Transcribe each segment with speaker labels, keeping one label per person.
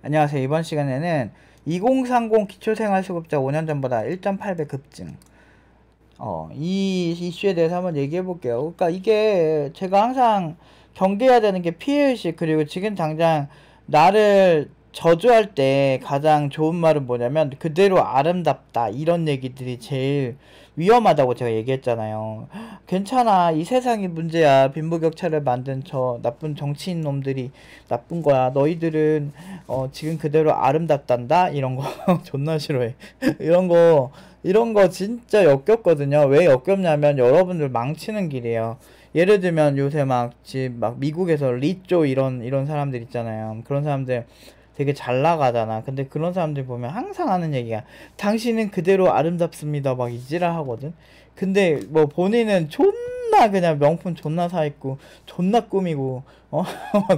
Speaker 1: 안녕하세요. 이번 시간에는 2030 기초생활수급자 5년 전보다 1.8배 급증. 이 이슈에 대해서 한번 얘기해 볼게요. 그러니까 이게 제가 항상 경계해야 되는 게 피해의식, 그리고 지금 당장 나를 저주할 때 가장 좋은 말은 뭐냐면 그대로 아름답다, 이런 얘기들이 제일 위험하다고 제가 얘기했잖아요. 괜찮아, 이 세상이 문제야, 빈부격차를 만든 저 나쁜 정치인 놈들이 나쁜 거야, 너희들은 지금 그대로 아름답단다, 이런 거 존나 싫어해. 이런 거 진짜 역겹거든요. 왜 역겹냐면 여러분들 망치는 길이에요. 예를 들면 요새 막 미국에서 리쪼 이런 사람들 있잖아요. 그런 사람들 되게 잘 나가잖아. 근데 그런 사람들 보면 항상 하는 얘기가 당신은 그대로 아름답습니다, 막 이지랄 하거든. 근데 뭐 본인은 존나 그냥 명품 존나 사 입고 존나 꾸미고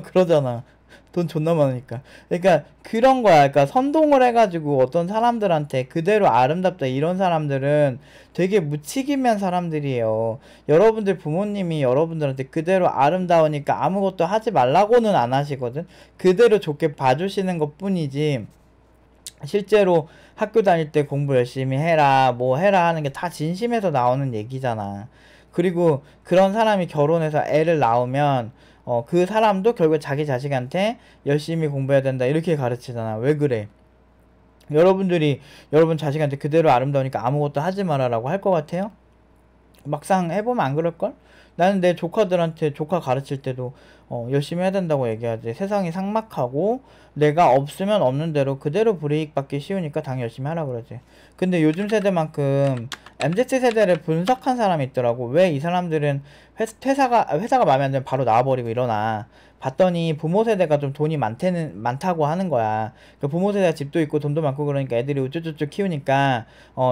Speaker 1: 그러잖아. 돈 존나 많으니까. 그러니까 그런 거야. 그러니까 선동을 해가지고 어떤 사람들한테 그대로 아름답다, 이런 사람들은 되게 무책임한 사람들이에요. 여러분들 부모님이 여러분들한테 그대로 아름다우니까 아무것도 하지 말라고는 안 하시거든. 그대로 좋게 봐주시는 것 뿐이지, 실제로 학교 다닐 때 공부 열심히 해라, 뭐 해라 하는 게 다 진심에서 나오는 얘기잖아. 그리고 그런 사람이 결혼해서 애를 낳으면 그 사람도 결국 자기 자식한테 열심히 공부해야 된다, 이렇게 가르치잖아. 왜 그래? 여러분들이 여러분 자식한테 그대로 아름다우니까 아무것도 하지 마라라고 할 것 같아요? 막상 해보면 안 그럴걸? 나는 내 조카들한테, 조카 가르칠 때도 열심히 해야 된다고 얘기하지. 세상이 삭막하고 내가 없으면 없는 대로 그대로 불이익 받기 쉬우니까 당연히 열심히 하라 그러지. 근데 요즘 세대만큼 MZ 세대를 분석한 사람이 있더라고. 왜 이 사람들은 회사가 마음에 안 들면 바로 나와버리고 이러나 봤더니 부모 세대가 좀 돈이 많다고 하는 거야. 그 부모 세대가 집도 있고 돈도 많고 그러니까 애들이 우쭈쭈쭈 키우니까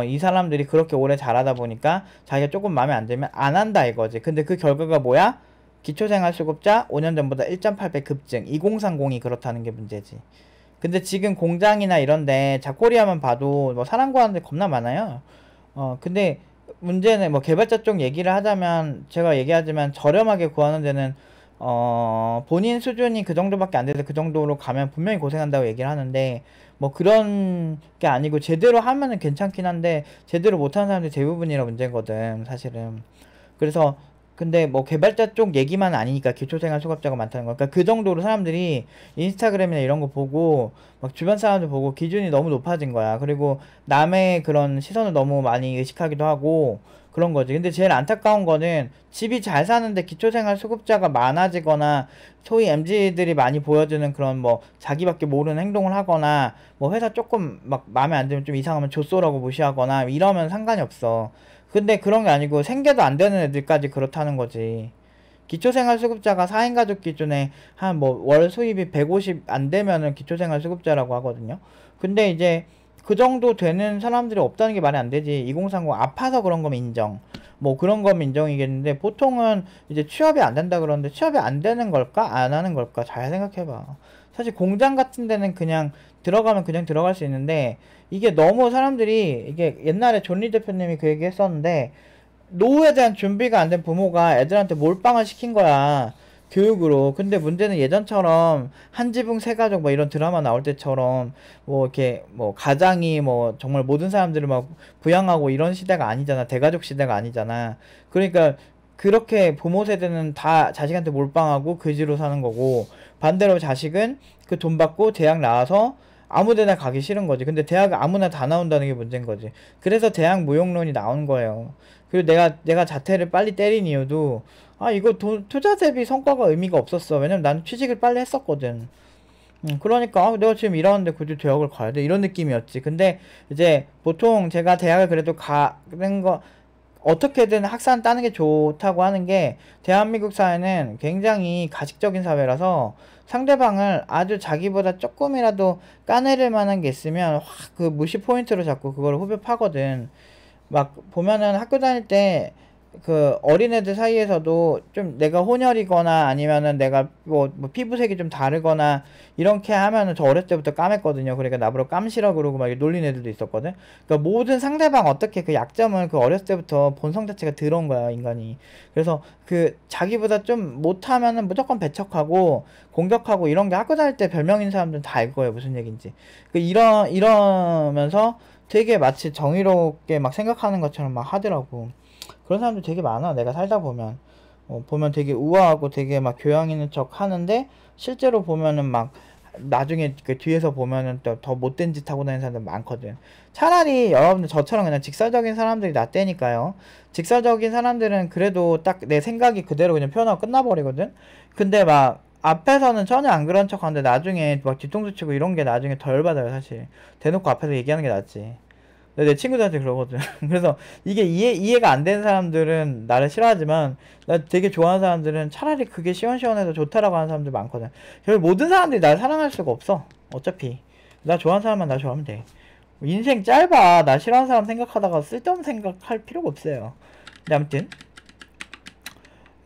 Speaker 1: 이 사람들이 그렇게 오래 자라다 보니까 자기가 조금 마음에 안 들면 안 한다 이거지. 근데 그 결과가 뭐야? 기초생활수급자 5년 전보다 1.8배 급증. 2030이 그렇다는 게 문제지. 근데 지금 공장이나 이런데 잡코리아만 봐도 뭐 사람 구하는 데 겁나 많아요. 근데 문제는 뭐 개발자 쪽 얘기를 하자면, 제가 얘기하지만 저렴하게 구하는 데는 본인 수준이 그 정도밖에 안 돼서 그 정도로 가면 분명히 고생한다고 얘기를 하는데, 뭐 그런 게 아니고 제대로 하면은 괜찮긴 한데 제대로 못하는 사람들이 대부분이라 문제거든, 사실은. 그래서 근데 뭐 개발자 쪽 얘기만 아니니까 기초생활 수급자가 많다는 거. 그러니까 그 정도로 사람들이 인스타그램이나 이런 거 보고 막 주변 사람들 보고 기준이 너무 높아진 거야. 그리고 남의 그런 시선을 너무 많이 의식하기도 하고 그런 거지. 근데 제일 안타까운 거는 집이 잘 사는데 기초생활 수급자가 많아지거나 소위 MZ들이 많이 보여주는 그런 뭐 자기밖에 모르는 행동을 하거나 뭐 회사 조금 막 마음에 안 들면 좀 이상하면 좆소라고 무시하거나 이러면 상관이 없어. 근데 그런 게 아니고 생계도 안 되는 애들까지 그렇다는 거지. 기초생활수급자가 4인 가족 기준에 한 뭐 월 수입이 150 안 되면은 기초생활수급자라고 하거든요. 근데 이제 그 정도 되는 사람들이 없다는 게 말이 안 되지. 2030 아파서 그런 거면 인정. 뭐 그런 거면 인정이겠는데, 보통은 이제 취업이 안 된다 그러는데 취업이 안 되는 걸까? 안 하는 걸까? 잘 생각해봐. 사실 공장 같은 데는 그냥 들어가면 그냥 들어갈 수 있는데, 이게 너무 사람들이, 이게 옛날에 존리 대표님이 그 얘기 했었는데, 노후에 대한 준비가 안 된 부모가 애들한테 몰빵을 시킨 거야, 교육으로. 근데 문제는 예전처럼 한 지붕 세 가족 뭐 이런 드라마 나올 때처럼 뭐 이렇게 뭐 가장이 뭐 정말 모든 사람들을 막 부양하고 이런 시대가 아니잖아. 대가족 시대가 아니잖아. 그러니까 그렇게 부모 세대는 다 자식한테 몰빵하고 그지로 사는 거고, 반대로 자식은 그 돈 받고 대학 나와서 아무 데나 가기 싫은 거지. 근데 대학 아무나 다 나온다는 게 문제인 거지. 그래서 대학 무용론이 나온 거예요. 그리고 내가 자퇴를 빨리 때린 이유도, 이거 투자 대비 성과가 의미가 없었어. 왜냐면 난 취직을 빨리 했었거든. 그러니까 내가 지금 일하는데 굳이 대학을 가야 돼, 이런 느낌이었지. 근데 이제 보통 제가 대학을 그래도 가는 거, 어떻게든 학산 따는 게 좋다고 하는 게, 대한민국 사회는 굉장히 가식적인 사회라서 상대방을 아주 자기보다 조금이라도 까내릴 만한 게 있으면 확 그 무시 포인트로 잡고 그걸 후벼 파거든. 막 보면은 학교 다닐 때 그 어린애들 사이에서도 좀 내가 혼혈이거나 아니면은 내가 뭐 피부색이 좀 다르거나 이렇게 하면은 저 어렸을 때부터 까맸거든요. 그러니까 나보고 깜시라 그러고 막 이렇게 놀린 애들도 있었거든. 그러니까 모든 상대방 어떻게 그 약점을 그 어렸을 때부터 본성 자체가 들어온 거야, 인간이. 그래서 그 자기보다 좀 못하면은 무조건 배척하고 공격하고 이런 게 학교 다닐 때 별명인 사람들은 다 알 거예요, 무슨 얘기인지. 그 이러면서 되게 마치 정의롭게 막 생각하는 것처럼 막 하더라고. 그런 사람들 되게 많아. 내가 살다 보면 보면 되게 우아하고 되게 막 교양 있는 척 하는데 실제로 보면은 막 나중에 그 뒤에서 보면은 또 더 못된 짓 하고 다니는 사람들 많거든. 차라리 여러분들 저처럼 그냥 직설적인 사람들이 낫다니까요. 직설적인 사람들은 그래도 딱 내 생각이 그대로 그냥 표현하고 끝나버리거든. 근데 막 앞에서는 전혀 안 그런 척 하는데 나중에 막 뒤통수 치고 이런 게 나중에 덜 받아요, 사실. 대놓고 앞에서 얘기하는 게 낫지. 내 친구들한테 그러거든. 그래서 이게 이해가 안 되는 사람들은 나를 싫어하지만 나 되게 좋아하는 사람들은 차라리 그게 시원시원해서 좋다라고 하는 사람들 많거든. 결국 모든 사람들이 날 사랑할 수가 없어. 어차피 나 좋아하는 사람만 나 좋아하면 돼. 인생 짧아. 나 싫어하는 사람 생각하다가 쓸데없는 생각할 필요가 없어요. 근데 아무튼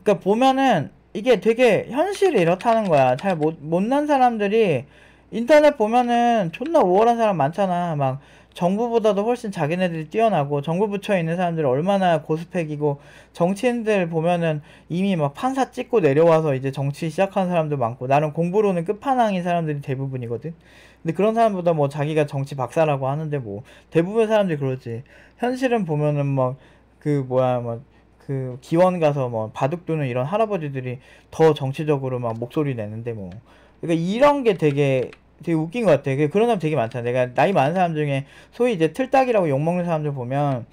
Speaker 1: 그러니까 보면은 이게 되게 현실이 이렇다는 거야. 잘 못난 사람들이 인터넷 보면은 존나 우월한 사람 많잖아. 막 정부보다도 훨씬 자기네들이 뛰어나고 정부 부처에 있는 사람들이 얼마나 고스펙이고 정치인들 보면은 이미 막 판사 찍고 내려와서 이제 정치 시작한 사람도 많고 나름 공부로는 끝판왕인 사람들이 대부분이거든. 근데 그런 사람보다 뭐 자기가 정치 박사라고 하는데 뭐 대부분 사람들이 그러지. 현실은 보면은 막 그 뭐야 막 그 기원 가서 뭐 바둑 두는 이런 할아버지들이 더 정치적으로 막 목소리 내는데 뭐 그러니까 이런 게 되게 웃긴 것 같아. 그런 사람 되게 많잖아. 내가 나이 많은 사람 중에 소위 이제 틀딱이라고 욕먹는 사람들 보면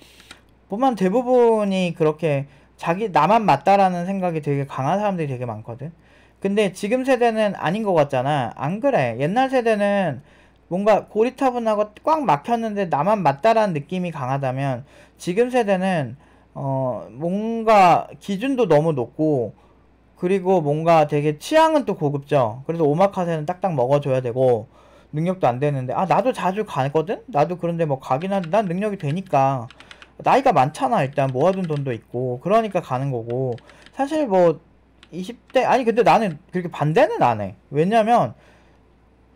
Speaker 1: 대부분이 그렇게 자기 나만 맞다라는 생각이 되게 강한 사람들이 되게 많거든. 근데 지금 세대는 아닌 것 같잖아. 안 그래. 옛날 세대는 뭔가 고리타분하고 꽉 막혔는데 나만 맞다라는 느낌이 강하다면 지금 세대는 뭔가 기준도 너무 높고 그리고 뭔가 되게 취향은 또 고급져. 그래서 오마카세는 딱딱 먹어줘야 되고 능력도 안 되는데 나도 자주 가거든? 나도 그런데 뭐 가긴 한데 난 능력이 되니까 나이가 많잖아. 일단 모아둔 돈도 있고 그러니까 가는 거고 사실 뭐 20대 아니 근데 나는 그렇게 반대는 안 해. 왜냐면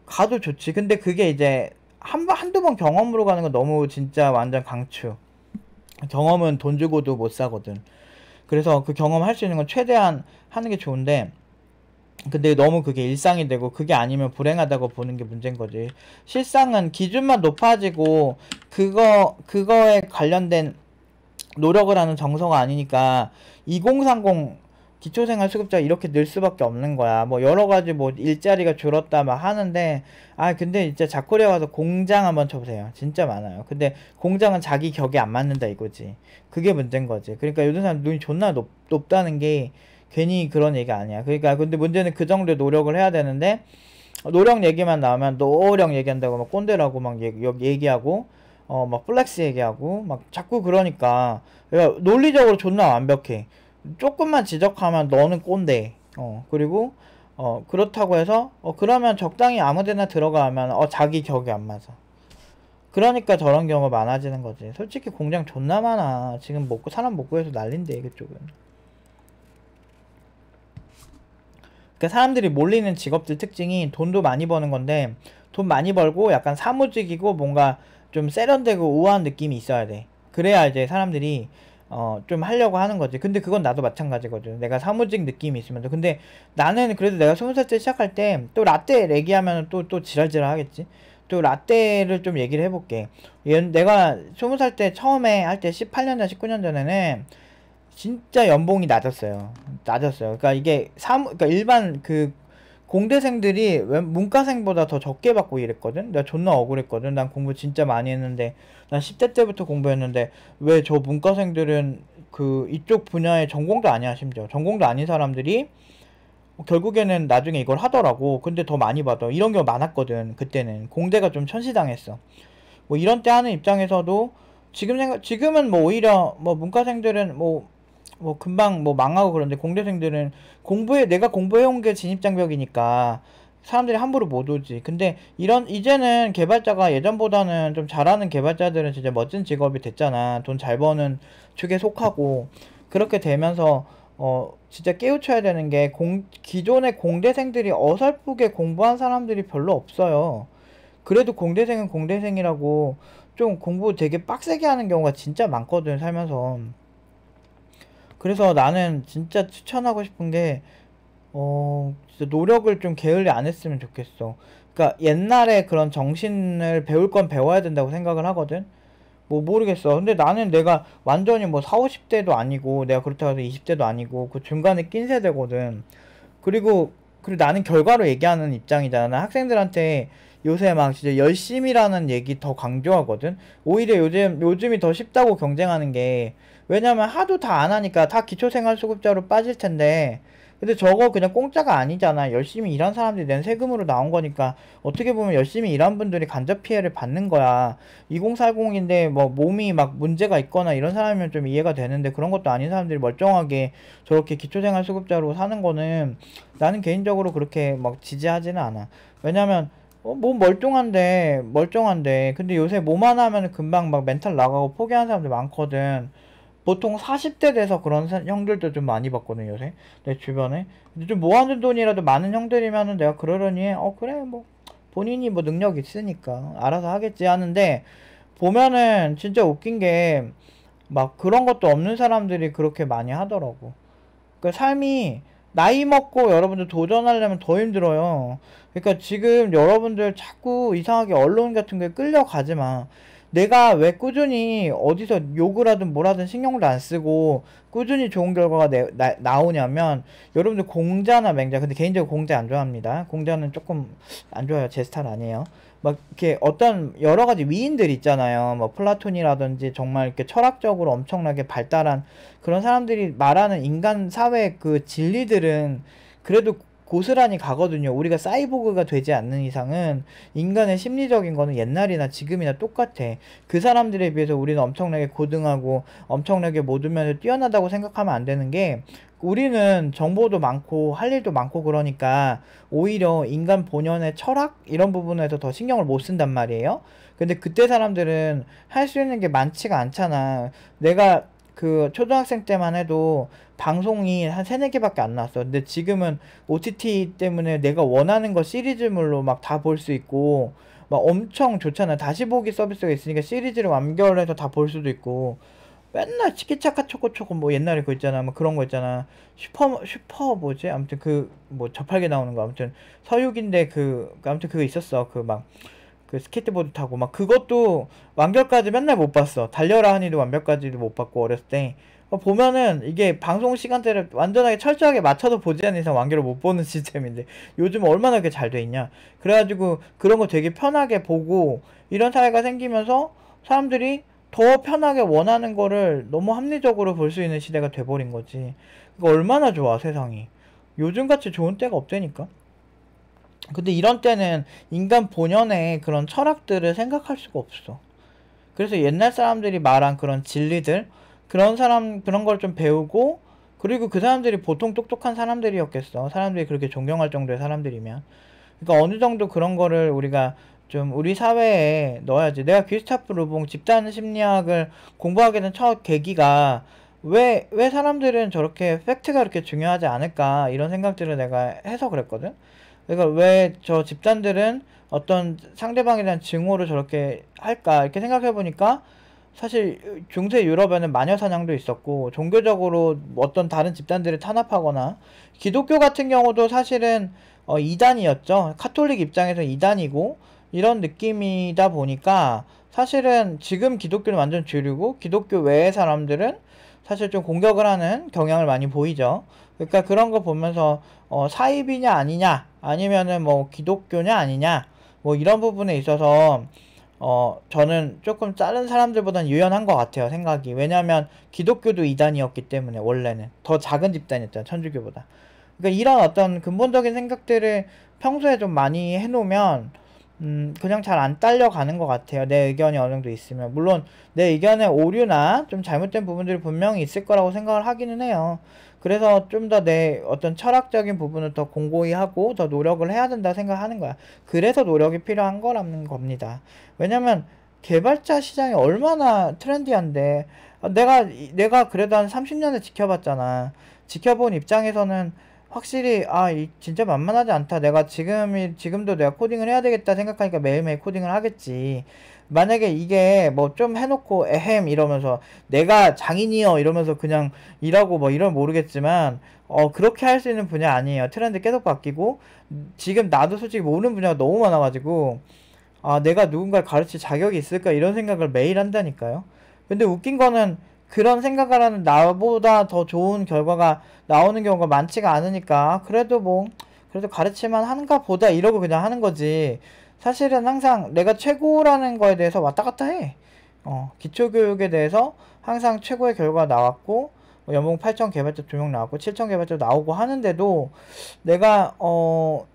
Speaker 1: 가도 좋지. 근데 그게 이제 한두 번 경험으로 가는 건 너무 진짜 완전 강추. 경험은 돈 주고도 못 사거든. 그래서 그 경험 할 수 있는 건 최대한 하는 게 좋은데 근데 너무 그게 일상이 되고 그게 아니면 불행하다고 보는 게 문제인 거지. 실상은 기준만 높아지고 그거에 관련된 노력을 하는 정서가 아니니까 2030 기초생활수급자 이렇게 늘 수밖에 없는 거야. 뭐 여러 가지 뭐 일자리가 줄었다 막 하는데 근데 진짜 자코리아 가서 공장 한번 쳐보세요. 진짜 많아요. 근데 공장은 자기 격에 안 맞는다 이거지. 그게 문제인 거지. 그러니까 요즘 사람 눈이 존나 높다는 게 괜히 그런 얘기 아니야. 그러니까 근데 문제는 그 정도의 노력을 해야 되는데 노력 얘기만 나오면 노력 얘기한다고 막 꼰대라고 막 얘기하고 막 플렉스 얘기하고 막 자꾸 그러니까 논리적으로 존나 완벽해. 조금만 지적하면 너는 꼰대. 그리고 그렇다고 해서 그러면 적당히 아무데나 들어가면 자기 격이 안 맞아. 그러니까 저런 경우가 많아지는 거지. 솔직히 공장 존나 많아. 지금 사람 못 구해서 난린데 그쪽은. 그러니까 사람들이 몰리는 직업들 특징이 돈도 많이 버는 건데 돈 많이 벌고 약간 사무직이고 뭔가 좀 세련되고 우아한 느낌이 있어야 돼. 그래야 이제 사람들이 좀 하려고 하는 거지. 근데 그건 나도 마찬가지거든. 내가 사무직 느낌이 있으면서. 근데 나는 그래도 내가 20살 때 시작할 때 또 라떼 얘기하면 또 지랄지랄 하겠지. 또 라떼를 좀 얘기를 해볼게. 내가 20살 때 처음에 할 때 18년 전, 19년 전에는 진짜 연봉이 낮았어요. 낮았어요. 그러니까 이게 그러니까 일반 그 공대생들이 문과생보다 더 적게 받고 이랬거든. 내가 존나 억울했거든. 난 공부 진짜 많이 했는데 난 10대 때부터 공부했는데 왜 저 문과생들은 그 이쪽 분야의 전공도 아니야. 심지어 전공도 아닌 사람들이 결국에는 나중에 이걸 하더라고. 근데 더 많이 받아. 이런 경우 많았거든. 그때는 공대가 좀 천시당했어. 뭐 이런 때 하는 입장에서도 지금은 뭐 오히려 뭐 문과생들은 뭐 금방 뭐 망하고 그런데 공대생들은 내가 공부해온 게 진입장벽이니까 사람들이 함부로 못 오지. 근데 이제는 개발자가 예전보다는 좀 잘하는 개발자들은 진짜 멋진 직업이 됐잖아. 돈 잘 버는 축에 속하고. 그렇게 되면서 진짜 깨우쳐야 되는 게 기존의 공대생들이 어설프게 공부한 사람들이 별로 없어요. 그래도 공대생은 공대생이라고 좀 공부 되게 빡세게 하는 경우가 진짜 많거든, 살면서. 그래서 나는 진짜 추천하고 싶은 게, 진짜 노력을 좀 게을리 안 했으면 좋겠어. 그러니까 옛날에 그런 정신을 배울 건 배워야 된다고 생각을 하거든. 뭐 모르겠어. 근데 나는 내가 완전히 뭐 4, 50대도 아니고 내가 그렇다고 해서 20대도 아니고 그 중간에 낀 세대거든. 그리고 나는 결과로 얘기하는 입장이잖아. 나 학생들한테 요새 막 진짜 열심히라는 얘기 더 강조하거든. 오히려 요즘이 더 쉽다고 경쟁하는 게, 왜냐면 하도 다 안 하니까 다 기초생활수급자로 빠질 텐데, 근데 저거 그냥 공짜가 아니잖아. 열심히 일한 사람들이 낸 세금으로 나온 거니까 어떻게 보면 열심히 일한 분들이 간접 피해를 받는 거야. 2040인데 뭐 몸이 막 문제가 있거나 이런 사람이면 좀 이해가 되는데, 그런 것도 아닌 사람들이 멀쩡하게 저렇게 기초생활수급자로 사는 거는 나는 개인적으로 그렇게 막 지지하지는 않아. 왜냐면 몸 멀쩡한데 근데 요새 몸 하나 하면 금방 막 멘탈 나가고 포기하는 사람들 많거든. 보통 40대 돼서 그런 형들도 좀 많이 봤거든, 요새. 내 주변에. 근데 좀 모아둔 돈이라도 많은 형들이면은 내가 그러려니, 그래, 뭐, 본인이 뭐 능력 있으니까 알아서 하겠지 하는데, 보면은 진짜 웃긴 게, 막 그런 것도 없는 사람들이 그렇게 많이 하더라고. 그 삶이, 나이 먹고 여러분들 도전하려면 더 힘들어요. 그러니까 지금 여러분들 자꾸 이상하게 언론 같은 거에 끌려가지 마. 내가 왜 꾸준히 어디서 욕을 하든 뭘 하든 신경도 안 쓰고 꾸준히 좋은 결과가 나오냐면, 여러분들 공자나 맹자, 근데 개인적으로 공자 안 좋아합니다. 공자는 조금 안 좋아요. 제 스타일 아니에요. 막 이렇게 어떤 여러 가지 위인들 있잖아요. 뭐 플라톤이라든지 정말 이렇게 철학적으로 엄청나게 발달한 그런 사람들이 말하는 인간 사회 그 진리들은 그래도 고스란히 가거든요. 우리가 사이보그가 되지 않는 이상은 인간의 심리적인 거는 옛날이나 지금이나 똑같아. 그 사람들에 비해서 우리는 엄청나게 고등하고 엄청나게 모든 면에서 뛰어나다고 생각하면 안 되는 게, 우리는 정보도 많고 할 일도 많고 그러니까 오히려 인간 본연의 철학 이런 부분에서 더 신경을 못 쓴단 말이에요. 근데 그때 사람들은 할 수 있는 게 많지가 않잖아. 내가 그 초등학생 때만 해도 방송이 한 세네 개밖에 안 나왔어. 근데 지금은 OTT 때문에 내가 원하는 거 시리즈물로 막 다 볼 수 있고 막 엄청 좋잖아. 다시 보기 서비스가 있으니까 시리즈를 완결해서 다 볼 수도 있고, 맨날 치키차카 초코초코 뭐 옛날에 그거 있잖아. 뭐 그런 거 있잖아. 슈퍼 뭐지? 아무튼 그 뭐 저팔계 나오는 거, 아무튼 서육인데 아무튼 그거 있었어. 그 막 그 스케이트보드 타고 막 그것도 완결까지 맨날 못 봤어. 달려라 하니도 완결까지도 못 봤고 어렸을 때. 보면은 이게 방송 시간대를 완전하게 철저하게 맞춰서 보지 않는 이상 완결을 못 보는 시스템인데 요즘 얼마나 그게 잘 돼 있냐. 그래가지고 그런 거 되게 편하게 보고 이런 사회가 생기면서 사람들이 더 편하게 원하는 거를 너무 합리적으로 볼 수 있는 시대가 돼버린 거지. 그거 얼마나 좋아, 세상이. 요즘같이 좋은 때가 없다니까. 근데 이런 때는 인간 본연의 그런 철학들을 생각할 수가 없어. 그래서 옛날 사람들이 말한 그런 진리들, 그런 걸 좀 배우고, 그리고 그 사람들이 보통 똑똑한 사람들이었겠어. 사람들이 그렇게 존경할 정도의 사람들이면. 그러니까 어느 정도 그런 거를 우리가 좀 우리 사회에 넣어야지. 내가 귀스타프 르봉 집단 심리학을 공부하게 된 첫 계기가, 왜 사람들은 저렇게 팩트가 그렇게 중요하지 않을까, 이런 생각들을 내가 해서 그랬거든. 그러니까 왜 저 집단들은 어떤 상대방에 대한 증오를 저렇게 할까, 이렇게 생각해 보니까 사실 중세 유럽에는 마녀 사냥도 있었고 종교적으로 어떤 다른 집단들을 탄압하거나, 기독교 같은 경우도 사실은 이단이었죠. 카톨릭 입장에서 이단이고 이런 느낌이다 보니까 사실은 지금 기독교는 완전 주류고 기독교 외의 사람들은 사실 좀 공격을 하는 경향을 많이 보이죠. 그러니까 그런 거 보면서 사입이냐 아니냐, 아니면은 뭐 기독교냐 아니냐, 뭐 이런 부분에 있어서 저는 조금 다른 사람들보다는 유연한 것 같아요, 생각이. 왜냐면 기독교도 이단이었기 때문에 원래는 더 작은 집단이었잖아, 천주교보다. 그러니까 이런 어떤 근본적인 생각들을 평소에 좀 많이 해놓으면 그냥 잘 안 딸려가는 것 같아요. 내 의견이 어느 정도 있으면. 물론 내 의견에 오류나 좀 잘못된 부분들이 분명히 있을 거라고 생각을 하기는 해요. 그래서 좀 더 내 어떤 철학적인 부분을 더 공고히 하고 더 노력을 해야 된다 생각하는 거야. 그래서 노력이 필요한 거라는 겁니다. 왜냐면 개발자 시장이 얼마나 트렌디한데. 내가 그래도 한 30년을 지켜봤잖아. 지켜본 입장에서는 확실히 진짜 만만하지 않다. 내가 지금도 내가 코딩을 해야 되겠다 생각하니까 매일매일 코딩을 하겠지. 만약에 이게 뭐 좀 해놓고 에헴 이러면서 내가 장인이여 이러면서 그냥 일하고 뭐 이러면 모르겠지만, 그렇게 할 수 있는 분야 아니에요. 트렌드 계속 바뀌고 지금 나도 솔직히 모르는 분야가 너무 많아가지고 내가 누군가를 가르칠 자격이 있을까 이런 생각을 매일 한다니까요. 근데 웃긴 거는 그런 생각을 하는 나보다 더 좋은 결과가 나오는 경우가 많지가 않으니까 그래도 가르칠만 하는가 보다 이러고 그냥 하는 거지. 사실은 항상 내가 최고라는 거에 대해서 왔다 갔다 해. 기초교육에 대해서 항상 최고의 결과가 나왔고, 연봉 8천 개발자 2명 나왔고 7천 개발자 나오고 하는데도 내가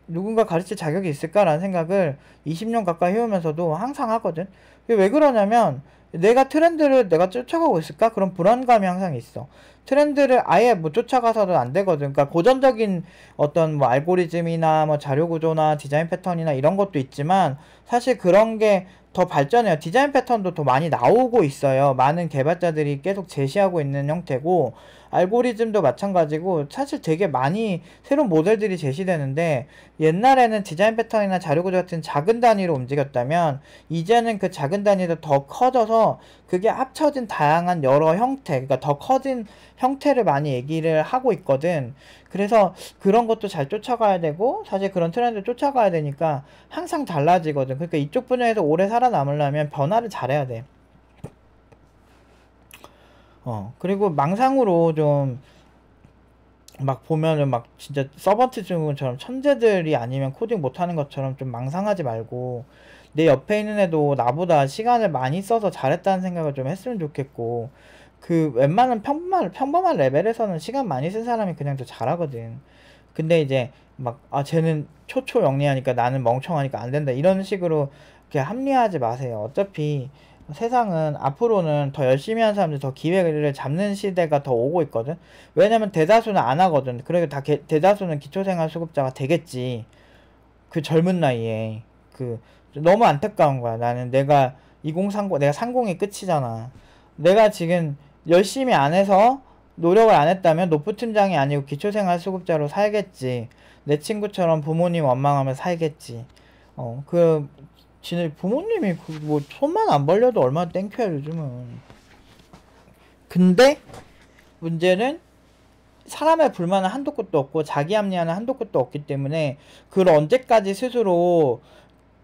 Speaker 1: 누군가 가르칠 자격이 있을까라는 생각을 20년 가까이 해오면서도 항상 하거든. 그게 왜 그러냐면 내가 트렌드를 내가 쫓아가고 있을까? 그런 불안감이 항상 있어. 트렌드를 아예 못 쫓아가서도 안 되거든. 그러니까 고전적인 어떤 뭐 알고리즘이나 뭐 자료 구조나 디자인 패턴이나 이런 것도 있지만 사실 그런 게 더 발전해요. 디자인 패턴도 더 많이 나오고 있어요. 많은 개발자들이 계속 제시하고 있는 형태고, 알고리즘도 마찬가지고 사실 되게 많이 새로운 모델들이 제시되는데, 옛날에는 디자인 패턴이나 자료 구조 같은 작은 단위로 움직였다면 이제는 그 작은 단위도 더 커져서 그게 합쳐진 다양한 여러 형태, 그러니까 더 커진 형태를 많이 얘기를 하고 있거든. 그래서 그런 것도 잘 쫓아가야 되고, 사실 그런 트렌드 쫓아가야 되니까 항상 달라지거든. 그러니까 이쪽 분야에서 오래 살아남으려면 변화를 잘해야 돼. 그리고 망상으로 좀 막 보면은 막 진짜 서번트 증후군처럼 천재들이 아니면 코딩 못하는 것처럼 좀 망상하지 말고, 내 옆에 있는 애도 나보다 시간을 많이 써서 잘했다는 생각을 좀 했으면 좋겠고, 그 웬만한 평범한 레벨에서는 시간 많이 쓴 사람이 그냥 더 잘하거든. 근데 이제 막 쟤는 초초영리하니까 나는 멍청하니까 안 된다 이런 식으로 그렇게 합리화하지 마세요. 어차피 세상은 앞으로는 더 열심히 하는 사람들 더 기회를 잡는 시대가 더 오고 있거든. 왜냐면 대다수는 안 하거든. 그러니까 대다수는 기초생활수급자가 되겠지. 그 젊은 나이에. 너무 안타까운 거야. 나는 내가 2030, 내가 30이 끝이잖아. 내가 지금 열심히 안 해서 노력을 안 했다면 노프 팀장이 아니고 기초생활수급자로 살겠지. 내 친구처럼 부모님 원망하며 살겠지. 지네 부모님이 뭐 손만 안 벌려도 얼마나 땡큐야 요즘은. 근데 문제는 사람의 불만은 한도 끝도 없고 자기 합리화는 한도 끝도 없기 때문에 그걸 언제까지 스스로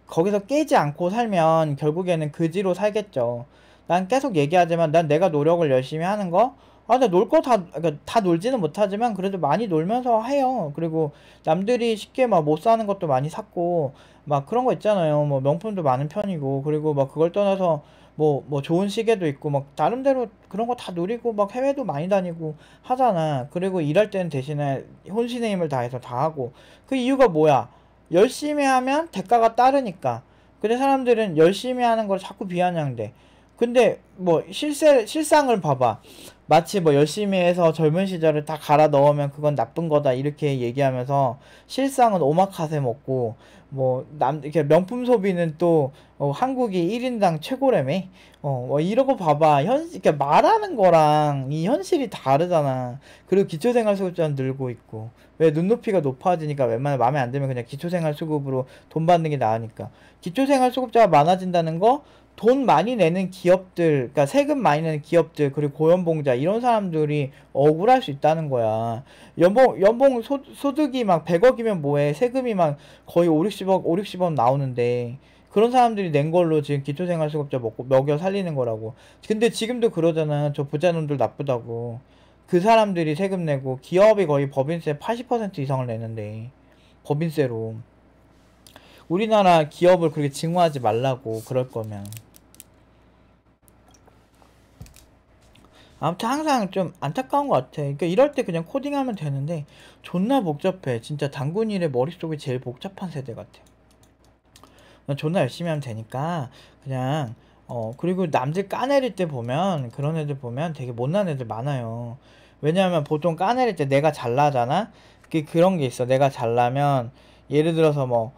Speaker 1: 거기서 깨지 않고 살면 결국에는 그지로 살겠죠. 난 계속 얘기하지만 난 내가 노력을 열심히 하는 거, 나 놀 거 그러니까 다 놀지는 못하지만 그래도 많이 놀면서 해요. 그리고 남들이 쉽게 막 못 사는 것도 많이 샀고 막 그런 거 있잖아요. 뭐 명품도 많은 편이고, 그리고 막 그걸 떠나서 뭐 좋은 시계도 있고 막 나름대로 그런 거 다 누리고 막 해외도 많이 다니고 하잖아. 그리고 일할 때는 대신에 혼신의 힘을 다해서 다 하고. 그 이유가 뭐야? 열심히 하면 대가가 따르니까. 근데 사람들은 열심히 하는 걸 자꾸 비아냥대. 근데 뭐 실상을 봐봐. 마치 뭐 열심히 해서 젊은 시절을 다 갈아 넣으면 그건 나쁜 거다 이렇게 얘기하면서 실상은 오마카세 먹고 뭐 이렇게 명품 소비는 또 한국이 1인당 최고라며. 뭐 이러고 봐봐. 이렇게 말하는 거랑 이 현실이 다르잖아. 그리고 기초생활수급자는 늘고 있고. 왜? 눈높이가 높아지니까. 웬만하면 마음에 안 들면 그냥 기초생활수급으로 돈 받는 게 나으니까. 기초생활수급자가 많아진다는 거, 돈 많이 내는 기업들, 그러니까 세금 많이 내는 기업들, 그리고 고연봉자 이런 사람들이 억울할 수 있다는 거야. 연봉 소득이 막 100억이면 뭐해? 세금이 막 거의 5, 60억 나오는데 그런 사람들이 낸 걸로 지금 기초생활수급자 먹여 살리는 거라고. 근데 지금도 그러잖아. 저 부자놈들 나쁘다고. 그 사람들이 세금 내고 기업이 거의 법인세 80% 이상을 내는데, 법인세로. 우리나라 기업을 그렇게 증오하지 말라고. 그럴 거면. 아무튼 항상 좀 안타까운 것 같아. 그러니까 이럴 때 그냥 코딩하면 되는데 존나 복잡해. 진짜 단군일의 머릿속이 제일 복잡한 세대 같아. 존나 열심히 하면 되니까 그냥. 그리고 남들 까내릴 때 보면, 그런 애들 보면 되게 못난 애들 많아요. 왜냐하면 보통 까내릴 때 내가 잘나잖아. 그런 게 있어. 내가 잘나면 예를 들어서 뭐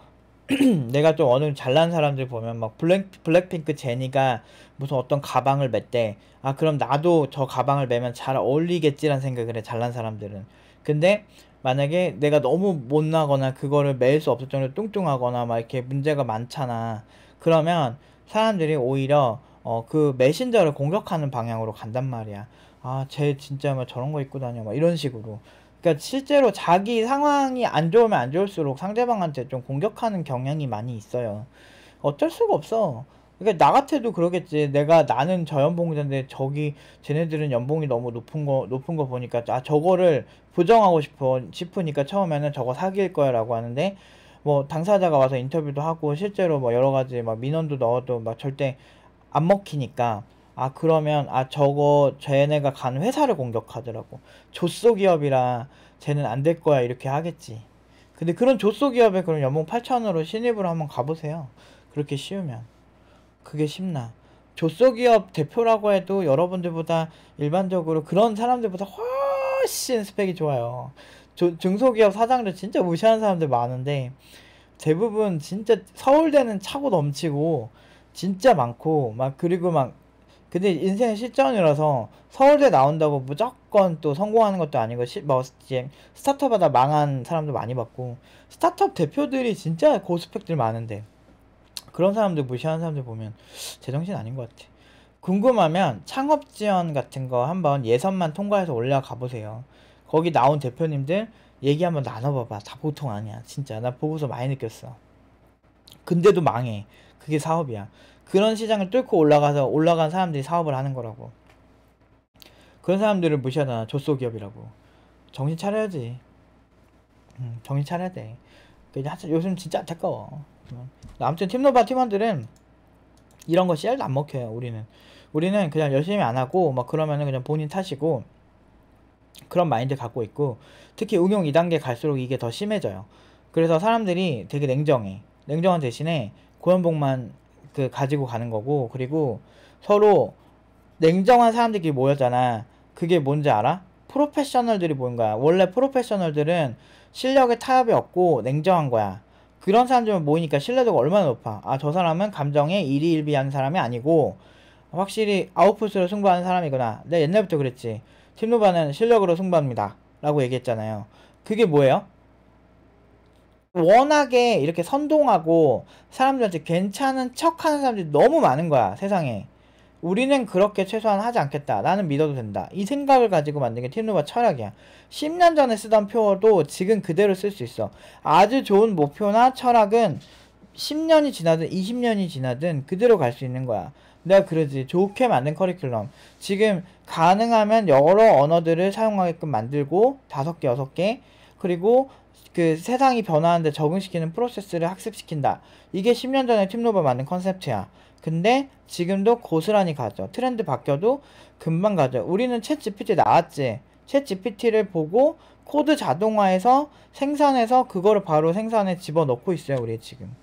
Speaker 1: 내가 좀 어느 잘난 사람들 보면 막 블랙핑크 제니가 무슨 어떤 가방을 맸대. 아, 그럼 나도 저 가방을 매면 잘 어울리겠지란 생각을 해, 잘난 사람들은. 근데 만약에 내가 너무 못나거나 그거를 맬 수 없을 정도로 뚱뚱하거나 막 이렇게 문제가 많잖아. 그러면 사람들이 오히려 그 메신저를 공격하는 방향으로 간단 말이야. 아, 쟤 진짜 막 저런 거 입고 다녀. 막 이런 식으로. 그러니까 실제로 자기 상황이 안 좋으면 안 좋을수록 상대방한테 좀 공격하는 경향이 많이 있어요. 어쩔 수가 없어. 그러니까 나 같아도 그러겠지. 나는 저 연봉자인데 저기 쟤네들은 연봉이 너무 높은 거 보니까 아, 저거를 부정하고 싶으니까 처음에는 저거 사귈 거야라고 하는데, 뭐 당사자가 와서 인터뷰도 하고 실제로 뭐 여러 가지 막 민원도 넣어도 막 절대 안 먹히니까, 아, 그러면 아, 저거 쟤네가 간 회사를 공격하더라고. 조소기업이라 쟤는 안 될 거야 이렇게 하겠지. 근데 그런 조소기업에 그럼 연봉 8천으로 신입으로 한번 가보세요. 그렇게 쉬우면. 그게 쉽나. 조소기업 대표라고 해도 여러분들보다 일반적으로 그런 사람들보다 훨씬 스펙이 좋아요. 중소기업 사장들 진짜 무시하는 사람들 많은데 대부분 진짜 서울대는 차고 넘치고 진짜 많고 막, 그리고 막, 근데 인생은 실전이라서 서울대 나온다고 무조건 또 성공하는 것도 아니고 뭐 이제 스타트업하다 망한 사람도 많이 봤고, 스타트업 대표들이 진짜 고스펙들 많은데 그런 사람들 무시하는 사람들 보면 제정신 아닌 것 같아. 궁금하면 창업 지원 같은 거 한번 예선만 통과해서 올라가 보세요. 거기 나온 대표님들 얘기 한번 나눠봐봐. 다 보통 아니야. 진짜 나 보고서 많이 느꼈어. 근데도 망해. 그게 사업이야. 그런 시장을 뚫고 올라간 사람들이 사업을 하는 거라고. 그런 사람들을 무시하잖아. 조소기업이라고. 정신 차려야지. 정신 차려야 돼. 요즘 진짜 안타까워. 아무튼 팀노바 팀원들은 이런 거 씨알도 안 먹혀요. 우리는 그냥 열심히 안 하고 막 그러면은 그냥 본인 탓이고, 그런 마인드 갖고 있고, 특히 응용 2단계 갈수록 이게 더 심해져요. 그래서 사람들이 되게 냉정한 대신에 고연봉만 그 가지고 가는 거고, 그리고 서로 냉정한 사람들끼리 모였잖아. 그게 뭔지 알아? 프로페셔널들이 모인 거야. 원래 프로페셔널들은 실력에 타협이 없고 냉정한 거야. 그런 사람들만 모이니까 신뢰도가 얼마나 높아. 아, 저 사람은 감정에 일희일비하는 사람이 아니고 확실히 아웃풋으로 승부하는 사람이구나. 내가 옛날부터 그랬지. 팀노바는 실력으로 승부합니다 라고 얘기했잖아요. 그게 뭐예요? 워낙에 이렇게 선동하고 사람들한테 괜찮은 척 하는 사람들이 너무 많은 거야, 세상에. 우리는 그렇게 최소한 하지 않겠다. 나는 믿어도 된다. 이 생각을 가지고 만든 게 팀노바 철학이야. 10년 전에 쓰던 표도 지금 그대로 쓸 수 있어. 아주 좋은 목표나 철학은 10년이 지나든 20년이 지나든 그대로 갈 수 있는 거야. 내가 그러지. 좋게 만든 커리큘럼. 지금 가능하면 여러 언어들을 사용하게끔 만들고 5개, 6개. 그리고 그 세상이 변화하는데 적응시키는 프로세스를 학습시킨다. 이게 10년 전에 팀노바 만든 컨셉트야. 근데 지금도 고스란히 가죠. 트렌드 바뀌어도 금방 가죠. 우리는 챗 GPT 나왔지. 챗 GPT를 보고 코드 자동화해서 생산해서 그거를 바로 생산에 집어넣고 있어요. 우리 지금.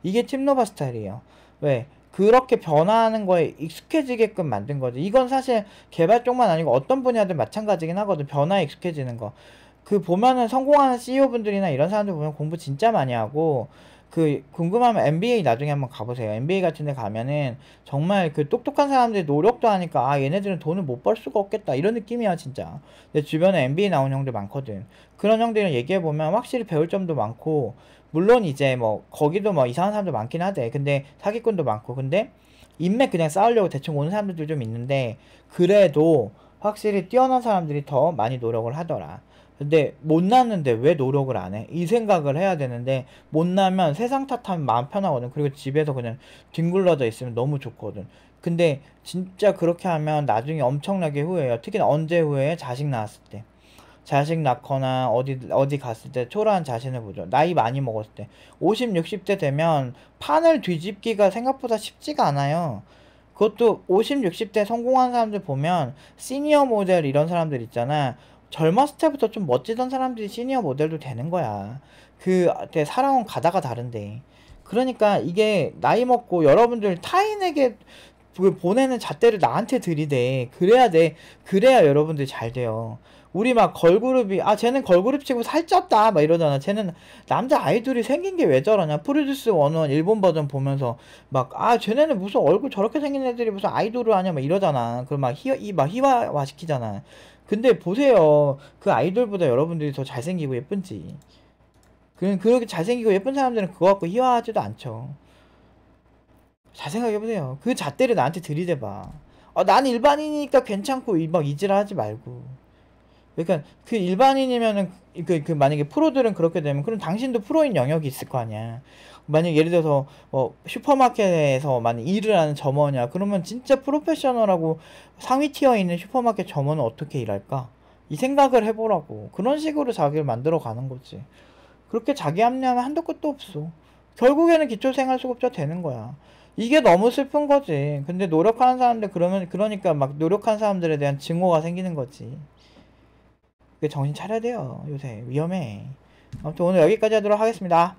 Speaker 1: 이게 팀노바 스타일이에요. 왜? 그렇게 변화하는 거에 익숙해지게끔 만든 거지. 이건 사실 개발 쪽만 아니고 어떤 분야든 마찬가지긴 하거든. 변화에 익숙해지는 거. 그 보면은 성공하는 CEO분들이나 이런 사람들 보면 공부 진짜 많이 하고, 그 궁금하면 MBA 나중에 한번 가보세요. MBA 같은 데 가면은 정말 그 똑똑한 사람들이 노력도 하니까 아, 얘네들은 돈을 못 벌 수가 없겠다 이런 느낌이야 진짜. 내 주변에 MBA 나온 형들 많거든. 그런 형들이랑 얘기해보면 확실히 배울 점도 많고, 물론 이제 뭐 거기도 뭐 이상한 사람도 많긴 하대. 근데 사기꾼도 많고. 근데 인맥 그냥 쌓으려고 대충 오는 사람들도 좀 있는데, 그래도 확실히 뛰어난 사람들이 더 많이 노력을 하더라. 근데 못났는데 왜 노력을 안 해? 이 생각을 해야 되는데, 못나면 세상 탓하면 마음 편하거든. 그리고 집에서 그냥 뒹굴러져 있으면 너무 좋거든. 근데 진짜 그렇게 하면 나중에 엄청나게 후회해요. 특히나 언제 후회해? 자식 낳았을 때. 자식 낳거나 어디 갔을 때 초라한 자신을 보죠. 나이 많이 먹었을 때. 50, 60대 되면 판을 뒤집기가 생각보다 쉽지가 않아요. 그것도 50, 60대 성공한 사람들 보면 시니어 모델 이런 사람들 있잖아. 젊었을 때부터 좀 멋지던 사람들이 시니어 모델도 되는 거야. 살아온 가다가 다른데. 그러니까 이게 나이 먹고 여러분들 타인에게 보내는 잣대를 나한테 들이대. 그래야 돼. 그래야 여러분들 잘 돼요. 우리 막 걸그룹이 쟤는 걸그룹 치고 살쪘다 막 이러잖아. 쟤는 남자 아이돌이 생긴 게 왜 저러냐. 프로듀스 101 일본 버전 보면서 막 쟤네는 무슨 얼굴 저렇게 생긴 애들이 무슨 아이돌을 하냐 막 이러잖아. 그럼 막 희화화 시키잖아. 근데 보세요. 그 아이돌보다 여러분들이 더 잘생기고 예쁜지. 그렇게 잘생기고 예쁜 사람들은 그거 갖고 희화하지도 않죠. 잘 생각해보세요. 그 잣대를 나한테 들이대봐. 난 일반인이니까 괜찮고 막 이지랄 하지 말고. 그러니까 그 일반인이면은 만약에 프로들은 그렇게 되면 그럼 당신도 프로인 영역이 있을 거 아니야. 만약 예를 들어서 슈퍼마켓에서 만약 일을 하는 점원이야. 그러면 진짜 프로페셔널하고 상위 티어에 있는 슈퍼마켓 점원은 어떻게 일할까? 이 생각을 해보라고. 그런 식으로 자기를 만들어 가는 거지. 그렇게 자기 합리화하면 한도 끝도 없어. 결국에는 기초생활수급자 되는 거야. 이게 너무 슬픈 거지. 근데 노력하는 사람들 그러니까 막 노력하는 사람들에 대한 증오가 생기는 거지. 정신 차려야 돼요. 요새 위험해. 아무튼 오늘 여기까지 하도록 하겠습니다.